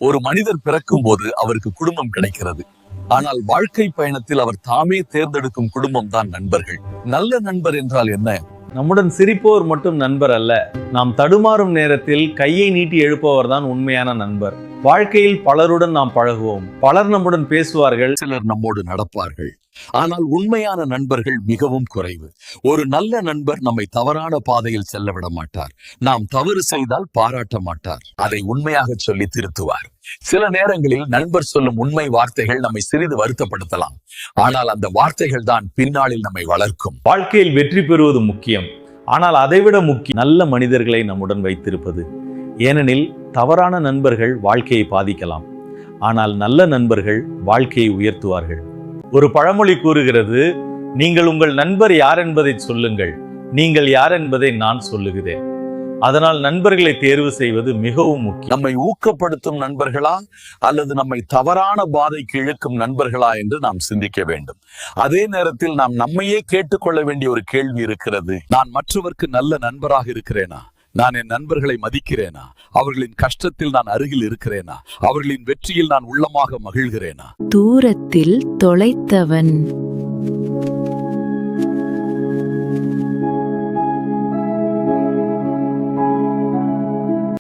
ஒரு மனிதர் பிறக்கும் போது அவருக்கு குடும்பம் கிடைக்கிறது. ஆனால் வாழ்க்கை பயணத்தில் அவர் தாமே தேர்ந்தெடுக்கும் குடும்பம் தான் நண்பர்கள். நல்ல நண்பர் என்றால் என்ன? நம்முடன் சிரிப்போர் மட்டும் நண்பர் அல்ல, நாம் தடுமாறும் நேரத்தில் கையை நீட்டி எழுப்பவர் தான் உண்மையான நண்பர். வாழ்க்கையில் பலருடன் நாம் பழகுவோம், பலர் நம்முடன் பேசுவார்கள், சிலர் நம்மோடு நடப்பார்கள். ஆனால் உண்மையான நண்பர்கள் மிகவும் குறைவு. ஒரு நல்ல நண்பர் நம்மை தவறான பாதையில் செல்ல விட மாட்டார். நாம் தவறு செய்தால் பாராட்ட மாட்டார், அதை உண்மையாக சொல்லி திருத்துவார். சில நேரங்களில் நண்பர் சொல்லும் உண்மை வார்த்தைகள் நம்மை சிறிது வருத்தப்படுத்தலாம். ஆனால் அந்த வார்த்தைகள் தான் பின்னாளில் நம்மை வளர்க்கும். வாழ்க்கையில் வெற்றி பெறுவது முக்கியம், ஆனால் அதைவிட முக்கியம் நல்ல மனிதர்களை நம்முடன் வைத்திருப்பது. ஏனெனில் தவறான நண்பர்கள் வாழ்க்கையை பாதிக்கலாம், ஆனால் நல்ல நண்பர்கள் வாழ்க்கையை உயர்த்துவார்கள். ஒரு பழமொழி கூறுகிறது, நீங்கள் உங்கள் நண்பர் யார் என்பதை சொல்லுங்கள், நீங்கள் யார் என்பதை நான் சொல்லுகிறேன். அதனால் நண்பர்களை தேர்வு செய்வது மிகவும் முக்கியம். நம்மை ஊக்கப்படுத்தும் நண்பர்களா அல்லது நம்மை தவறான பாதைக்கு இழுக்கும் நண்பர்களா என்று நாம் சிந்திக்க வேண்டும். அதே நேரத்தில் நாம் நம்மையே கேட்டுக்கொள்ள வேண்டிய ஒரு கேள்வி இருக்கிறது. நான் மற்றவருக்கு நல்ல நண்பராக இருக்கிறேனா? நான் என் நண்பர்களை மதிக்கிறேனா? அவர்களின் கஷ்டத்தில் நான் அருகில் இருக்கிறேனா? அவர்களின் வெற்றியில் நான் உள்ளமாக மகிழ்கிறேனா? தூரத்தில் தொலைத்தவன்